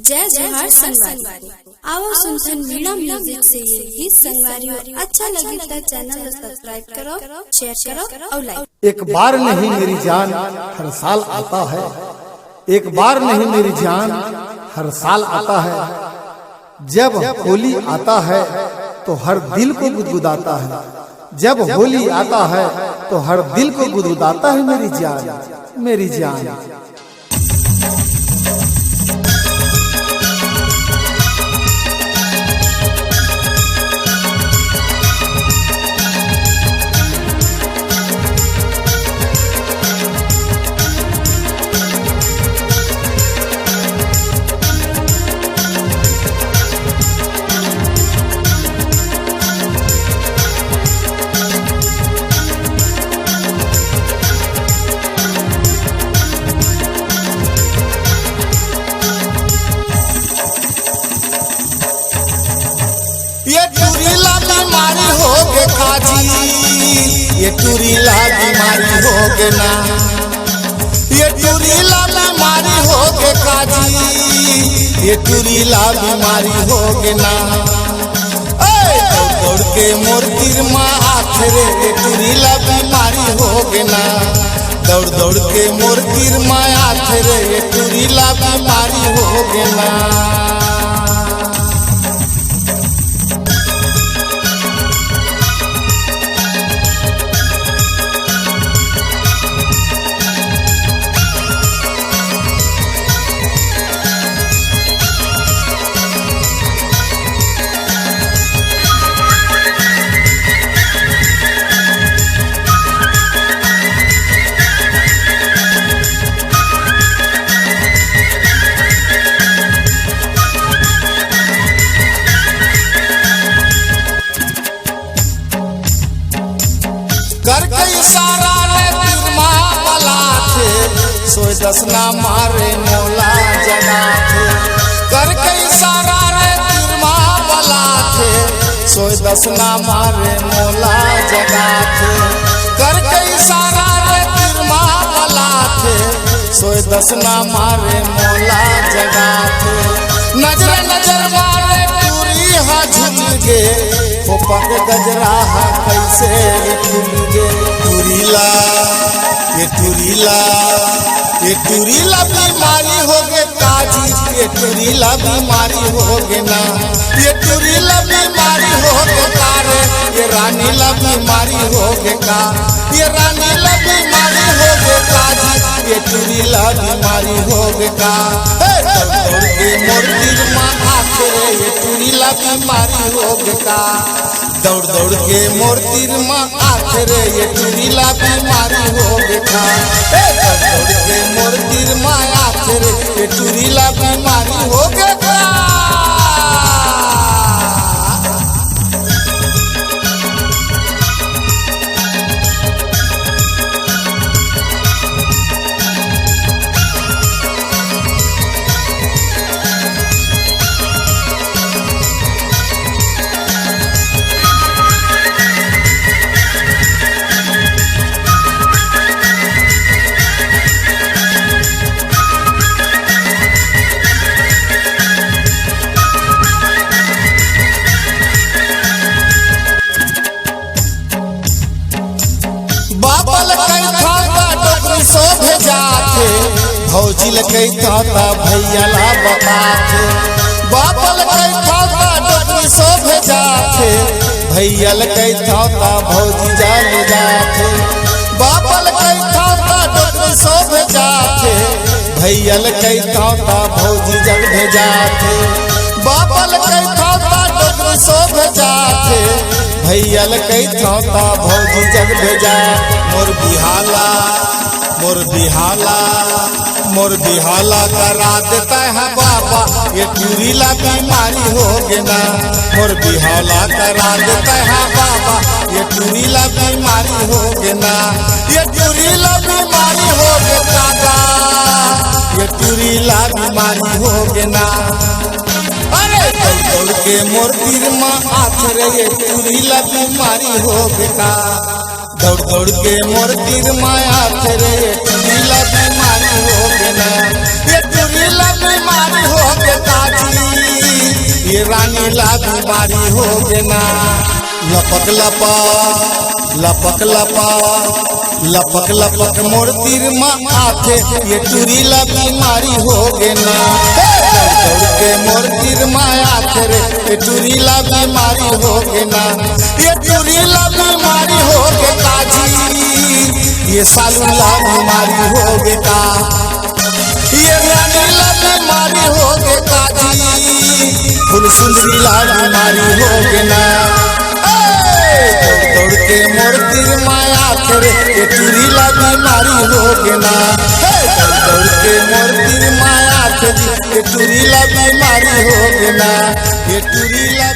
जय जोहार संगवारी आओ सुनथन वीणा म्यूजिक से ये गीत संगवारी अच्छा लगे तो चैनल को सब्सक्राइब करो, शेयर करो और लाइक। एक बार नहीं मेरी जान हर साल आता है, एक बार नहीं मेरी जान हर साल आता है। जब होली आता है तो हर दिल को गुदगुदाता है, जब होली आता है तो हर दिल को गुदगुदाता है मेरी जान, मेरी जान। ये टूरीला बीमारी हो गे काजी, ये टूरीला बीमारी हो गे ना, ये टूरीला बीमारी हो गे काजी, ये टूरीला बीमारी हो गे ना। दौड़ दौड़ के मोर तीर माँ आखरे ये टूरीला बीमारी हो गे ना, दौड़ दौड़ के मोर तीर माँ आखरे ये टूरीला बीमारी हो गे ना। करके इशारा रे तिरमा वाला थे, सोई दस ना मारे मोला जगा थे। करके इशारा रे तिरमा वाला थे, सोई दस ना मारे मोला जगा थे। करके इशारा रे तिरमा वाला थे, सोई दस ना मारे मोला जगा थे। नजर नजर मारे पूरी हा झुक गे, पग गजरा कैसे खुल गे। टूरीला ये टूरीला, ये टूरीला बीमारी हो गे काजी, ये टूरीला बीमारी हो गे ना, ये टूरीला बीमारी हो गे कारे, ये रानीला बीमारी हो गे का, ये रानीला बीमारी हो गे काजी, ये टूरीला बीमारी हो गे का। दौड़ के मोर दिल माँ आखरे ये टूरीला बीमारी हो गे का, दौड़ दौड़ के मोर तीर माँ आखरे ये टूरीला बीमारी हो गे का। दौड़ दौड़ के मोर तीर माँ आखरे ये टूरीला बीमारी हो गे का। बाबल कई था डोकरी सो भेजा थे, भौजी कई था भैया ला बता थे। बाबल कई था डोकरी सो भेजा थे, भैया कई था भौजी जाल जा थे। बाबल कई था डोकरी सो भेजा थे, भैया कई था भौजी जल भेजा थे। बाबल कई था डोकरी सो भेजा थे, भैया कई था भौजी जग भेजा। मोर बिहाला मोर बिहाला मोर बिहाला करा देता है बाबा, ये टूरीला बीमारी हो गे ना। मोर बिहाला करा देता है बाबा, ये टूरीला बीमारी हो गे ना, ये टूरीला बीमारी हो गे काका, ये टूरीला बीमारी हो गे ना। दौड़ दौड़ के मोर तीर माँ आखरे ये टूरीला बीमारी हो गे का, दौड़ दौड़ के मोर तीर माँ आखरे ये टूरीला बीमारी हो गे ना, ये टूरीला बीमारी हो गे का। ये रानी ला बीमारी हो गे ना। लपक लपक लपक लपक लपक लपक मोर तीर माँ आथे ये टूरी ला बीमारी हो गे ना। दौड़ के मोर तीर माँ आथे रे ये टूरी ला बीमारी हो गे ना। ये टूरी ला बीमारी हो गे काजी ये सालू ला बीमारी हो गे का। ये रानी ला बीमारी हो गे काजी फुल सुंदरी ला बीमारी हो गे ना। दौड़ के मोर तीर माया करे ये टूरी ला बीमारी हो गे ना। दौड़ के मोर तीर माया करे ये टूरी ला बीमारी हो गे ना। ये टूरी ला